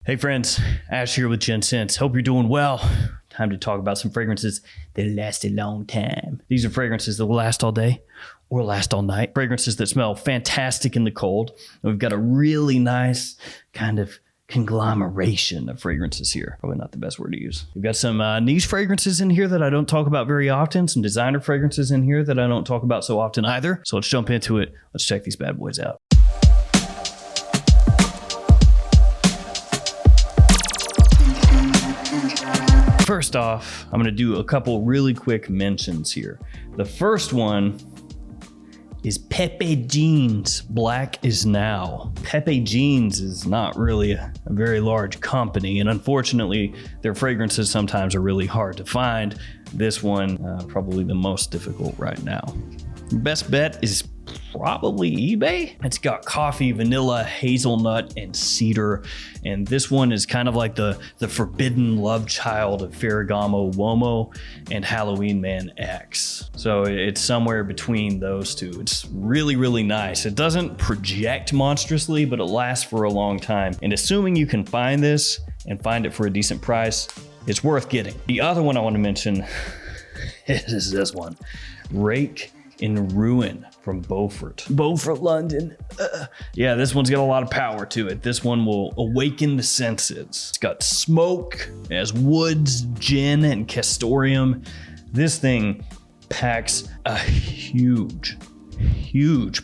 Hey friends, Ash here with Gents. Hope you're doing well. Time to talk about some fragrances that last a long time. These are fragrances that will last all day or last all night. Fragrances that smell fantastic in the cold. And we've got a really nice kind of conglomeration of fragrances here. Probably not the best word to use. We've got some niche fragrances in here that I don't talk about very often. Some designer fragrances in here that I don't talk about so often either. So let's jump into it. Let's check these bad boys out. First off, I'm gonna do a couple really quick mentions here. The first one is Pepe Jeans, Black is Now. Pepe Jeans is not really a very large company, and unfortunately, their fragrances sometimes are really hard to find. This one, probably the most difficult right now. Best bet is probably eBay. It's got coffee, vanilla, hazelnut, and cedar. And this one is kind of like the forbidden love child of Ferragamo Uomo and Halloween Man X. So it's somewhere between those two. It's really, really nice. It doesn't project monstrously, but it lasts for a long time. And assuming you can find this and find it for a decent price, it's worth getting. The other one I want to mention is this one, Rake in Ruin from Beaufort, London. Yeah, this one's got a lot of power to it. This one will awaken the senses. It's got smoke, it has woods, gin, and castoreum. This thing packs a huge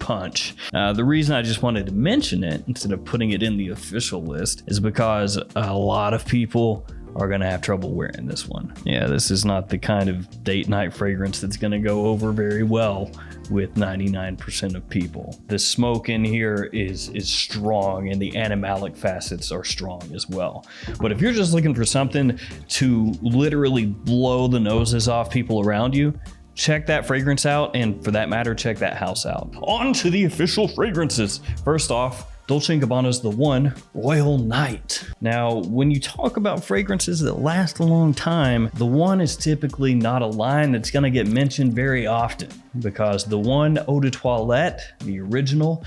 punch. The reason I just wanted to mention it instead of putting it in the official list is because a lot of people are gonna have trouble wearing this one. Yeah, this is not the kind of date night fragrance that's gonna go over very well with 99% of people. The smoke in here is strong, and the animalic facets are strong as well. But if you're just looking for something to literally blow the noses off people around you, check that fragrance out, and for that matter, check that house out. On to the official fragrances. First off, Dolce & Gabbana's The One Royal Night. Now, when you talk about fragrances that last a long time, The One is typically not a line that's gonna get mentioned very often, because The One Eau de Toilette, the original,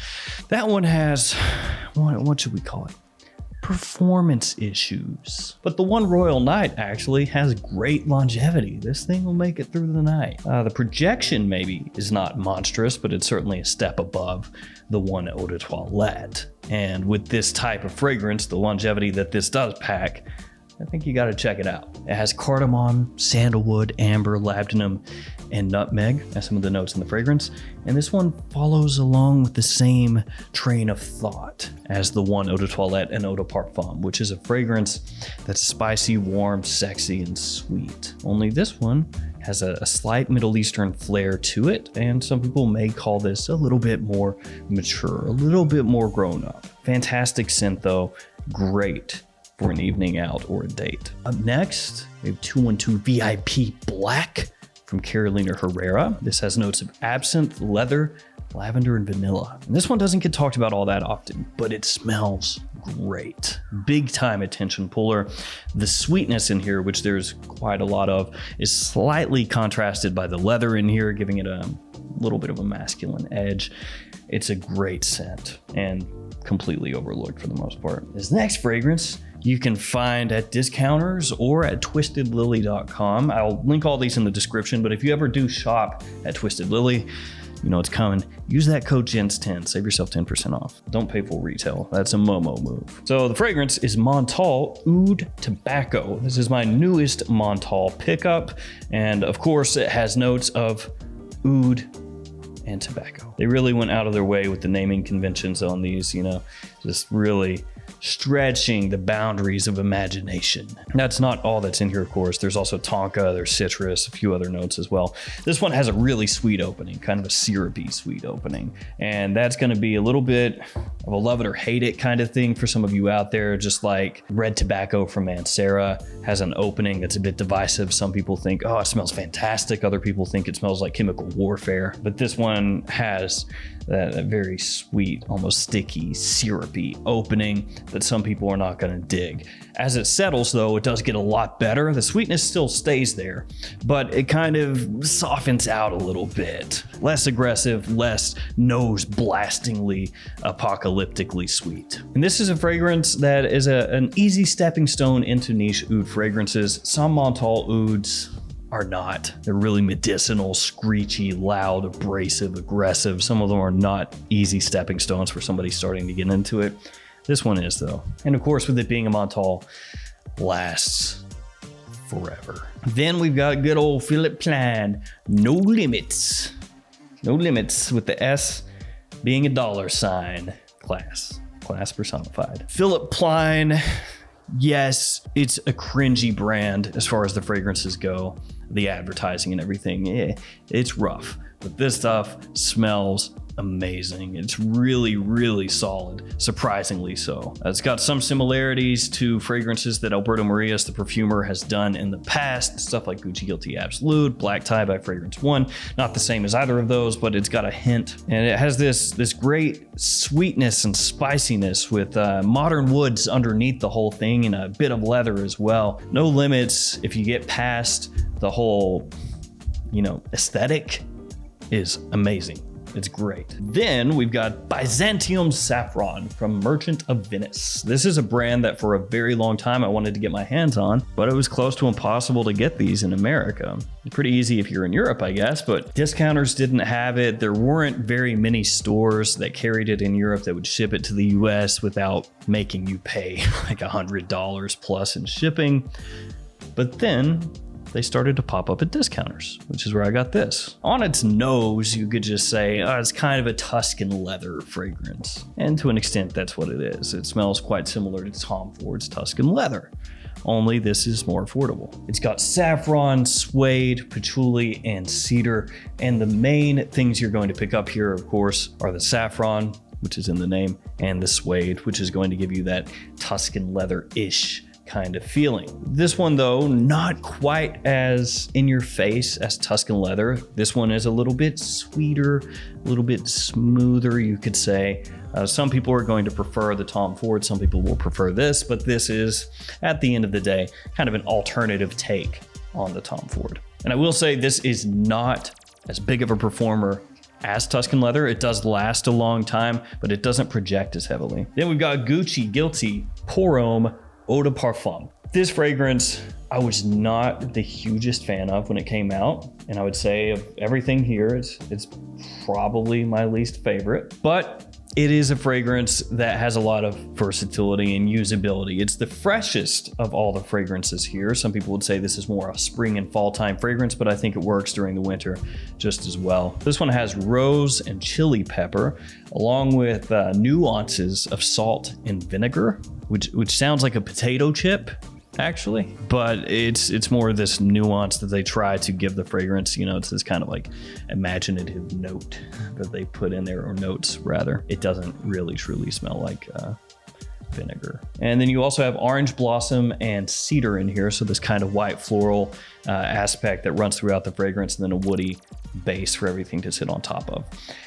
that one has, what should we call it? Performance issues. But The One Royal Night actually has great longevity. This thing will make it through the night. The projection maybe is not monstrous, but it's certainly a step above The One Eau de Toilette. And with this type of fragrance, the longevity that this does pack, I think you gotta check it out. It has cardamom, sandalwood, amber, labdanum, and nutmeg. That's some of the notes in the fragrance. And this one follows along with the same train of thought as the One Eau de Toilette and Eau de Parfum, which is a fragrance that's spicy, warm, sexy, and sweet. Only this one has a slight Middle Eastern flair to it, and some people may call this a little bit more mature, a little bit more grown up. Fantastic scent though, great for an evening out or a date. Up next, we have 212 VIP Black from Carolina Herrera. This has notes of absinthe, leather, lavender, and vanilla. And this one doesn't get talked about all that often, but it smells great. Big time attention puller. The sweetness in here, which there's quite a lot of, is slightly contrasted by the leather in here, giving it a little bit of a masculine edge. It's a great scent and completely overlooked for the most part. This next fragrance you can find at discounters or at twistedlily.com. I'll link all these in the description, but if you ever do shop at Twisted Lily, you know it's coming. Use that code GENTS10, save yourself 10% off. Don't pay full retail. That's a Momo move. So the fragrance is Montal Oud Tobacco. This is my newest Montal pickup, and of course it has notes of oud and tobacco. They really went out of their way with the naming conventions on these, you know, just really stretching the boundaries of imagination. That's not all that's in here, of course. There's also tonka, there's citrus, a few other notes as well. This one has a really sweet opening, kind of a syrupy sweet opening. And that's gonna be a little bit of a love it or hate it kind of thing for some of you out there, just like Red Tobacco from Mancera has an opening that's a bit divisive. Some people think, oh, it smells fantastic. Other people think it smells like chemical warfare. But this one has that very sweet, almost sticky, syrupy opening that some people are not going to dig. As it settles, though, it does get a lot better. The sweetness still stays there, but it kind of softens out a little bit. Less aggressive, less nose blastingly, apocalyptically sweet. And this is a fragrance that is an easy stepping stone into niche oud fragrances. Some menthol ouds are not. They're really medicinal, screechy, loud, abrasive, aggressive. Some of them are not easy stepping stones for somebody starting to get into it. This one is, though. And of course, with it being a menthol, lasts forever. Then we've got good old Philippe Plein, No Limits. No Limits, with the S being a dollar sign. Class personified. Philippe Plein, yes, it's a cringy brand as far as the fragrances go. The advertising and everything, it's rough. But this stuff smells amazing. It's really, really solid, surprisingly so. It's got some similarities to fragrances that Alberto Morillas, the perfumer, has done in the past. Stuff like Gucci Guilty Absolute, Black Tie by Fragrance One. Not the same as either of those, but it's got a hint. And it has this great sweetness and spiciness with modern woods underneath the whole thing and a bit of leather as well. No Limits, if you get past the whole, aesthetic, is amazing. It's great. Then we've got Byzantium Saffron from Merchant of Venice. This is a brand that for a very long time I wanted to get my hands on, but it was close to impossible to get these in America. Pretty easy if you're in Europe, I guess, but discounters didn't have it. There weren't very many stores that carried it in Europe that would ship it to the US without making you pay like $100 plus in shipping. But then they started to pop up at discounters, which is where I got this. On its nose, you could just say, it's kind of a Tuscan leather fragrance. And to an extent, that's what it is. It smells quite similar to Tom Ford's Tuscan leather, only this is more affordable. It's got saffron, suede, patchouli, and cedar. And the main things you're going to pick up here, of course, are the saffron, which is in the name, and the suede, which is going to give you that Tuscan leather-ish kind of feeling. This one, though, not quite as in your face as Tuscan leather. This one is a little bit sweeter, a little bit smoother, you could say. Some people are going to prefer the Tom Ford, some people will prefer this, but this is, at the end of the day, kind of an alternative take on the Tom Ford. And I will say this is not as big of a performer as Tuscan leather. It does last a long time, but it doesn't project as heavily. Then we've got Gucci Guilty Pour Homme Eau de Parfum. This fragrance I was not the hugest fan of when it came out, and I would say of everything here, it's probably my least favorite, but it is a fragrance that has a lot of versatility and usability. It's the freshest of all the fragrances here. Some people would say this is more a spring and fall time fragrance, but I think it works during the winter just as well. This one has rose and chili pepper, along with nuances of salt and vinegar, which sounds like a potato chip, actually, but it's more this nuance that they try to give the fragrance. It's this kind of like imaginative note that they put in there, or notes rather. It doesn't really truly smell like vinegar. And then you also have orange blossom and cedar in here, so this kind of white floral aspect that runs throughout the fragrance, and then a woody base for everything to sit on top of.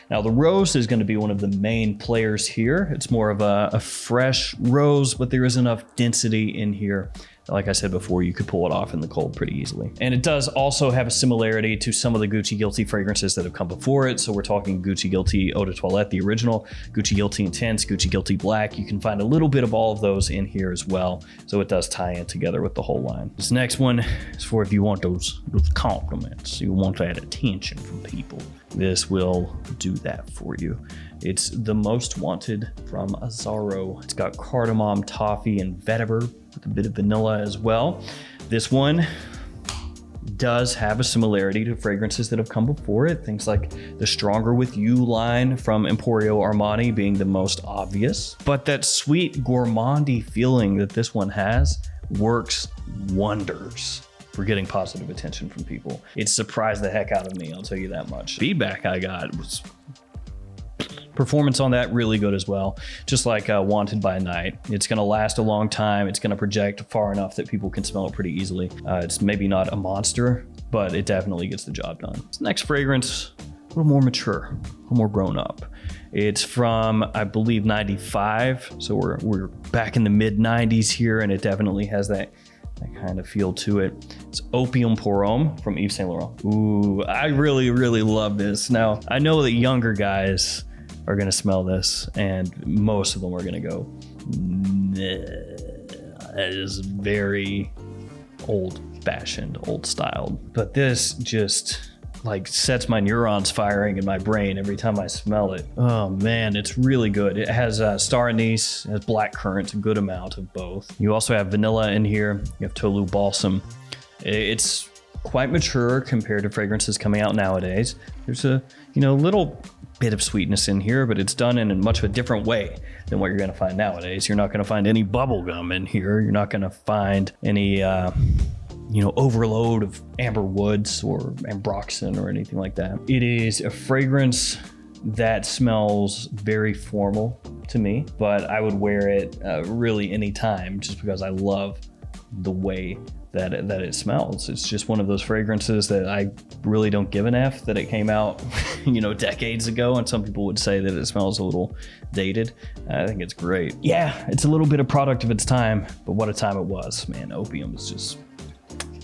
Now the rose is going to be one of the main players here. It's more of a fresh rose, but there is enough density in here. Like I said before, you could pull it off in the cold pretty easily. And it does also have a similarity to some of the Gucci Guilty fragrances that have come before it. So we're talking Gucci Guilty Eau de Toilette, the original, Gucci Guilty Intense, Gucci Guilty Black. You can find a little bit of all of those in here as well. So it does tie in together with the whole line. This next one is for if you want those compliments, you want that attention from people. This will do that for you. It's the Most Wanted from Azzaro. It's got cardamom, toffee, and vetiver with a bit of vanilla as well. This one does have a similarity to fragrances that have come before it. Things like the Stronger With You line from Emporio Armani being the most obvious. But that sweet gourmandy feeling that this one has works wonders for getting positive attention from people. It surprised the heck out of me, I'll tell you that much. Feedback I got was performance on that really good as well. Just like Wanted by Night. It's going to last a long time. It's going to project far enough that people can smell it pretty easily. It's maybe not a monster, but it definitely gets the job done. This next fragrance little more mature, a little more grown up. It's from, I believe, 95. So we're back in the mid 90s here, and it definitely has that kind of feel to it. It's Opium pour Homme from Yves Saint Laurent. Ooh, I really, really love this. Now, I know that younger guys are gonna smell this, and most of them are gonna go, that is very old-fashioned, old-styled. But this just like sets my neurons firing in my brain every time I smell it. Oh man, it's really good. It has star anise, it has black currant, a good amount of both. You also have vanilla in here. You have Tolu balsam. It's quite mature compared to fragrances coming out nowadays. There's a little bit of sweetness in here, but it's done in much of a different way than what you're gonna find nowadays. You're not gonna find any bubble gum in here. You're not gonna find any overload of amber woods or ambroxan or anything like that. It is a fragrance that smells very formal to me, but I would wear it really anytime just because I love the way that it smells. It's just one of those fragrances that I really don't give an F that it came out, decades ago, and some people would say that it smells a little dated. I think it's great. Yeah, it's a little bit of product of its time, but what a time it was, man. Opium is just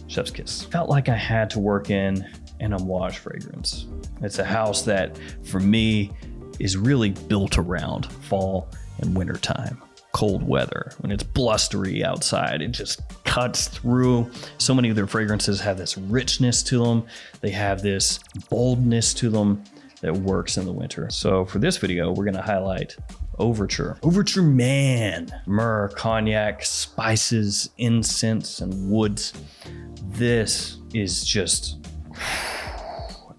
chef's kiss. Felt like I had to work in an homage fragrance. It's a house that, for me, is really built around fall and winter time. Cold weather, when it's blustery outside, it just cuts through. So many of their fragrances have this richness to them. They have this boldness to them that works in the winter. So for this video, we're gonna highlight Overture. Overture Man. Myrrh, cognac, spices, incense, and woods. This is just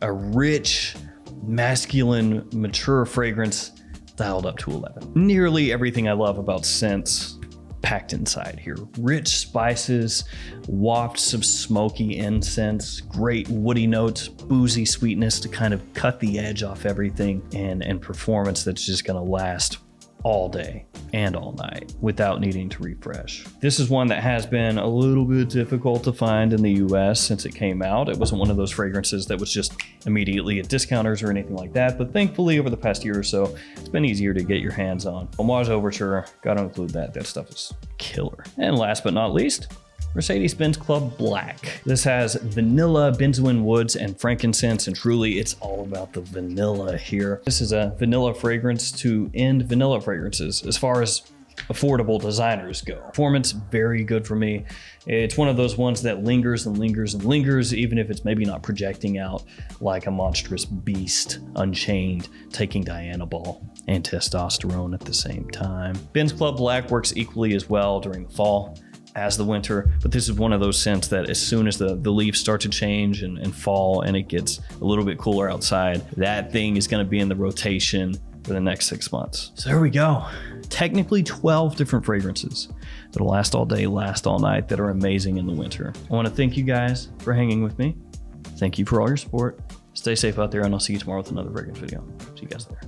a rich, masculine, mature fragrance dialed up to 11. Nearly everything I love about scents packed inside here. Rich spices, wafts of smoky incense, great woody notes, boozy sweetness to kind of cut the edge off everything, and performance that's just gonna last all day and all night without needing to refresh. This is one that has been a little bit difficult to find in the US since it came out. It wasn't one of those fragrances that was just immediately at discounters or anything like that, but thankfully over the past year or so, it's been easier to get your hands on. Homage Overture, gotta include that. That stuff is killer. And last but not least, Mercedes-Benz Club Black. This has vanilla, benzoin woods, and frankincense, and truly it's all about the vanilla here. This is a vanilla fragrance to end vanilla fragrances as far as affordable designers go. Performance, very good for me. It's one of those ones that lingers and lingers and lingers, even if it's maybe not projecting out like a monstrous beast unchained, taking Dianabol and testosterone at the same time. Benz Club Black works equally as well during the fall as the winter, but this is one of those scents that as soon as the leaves start to change and fall and it gets a little bit cooler outside, that thing is going to be in the rotation for the next 6 months. So there we go. Technically 12 different fragrances that'll last all day, last all night, that are amazing in the winter. I want to thank you guys for hanging with me. Thank you for all your support. Stay safe out there, and I'll see you tomorrow with another fragrance video. See you guys there.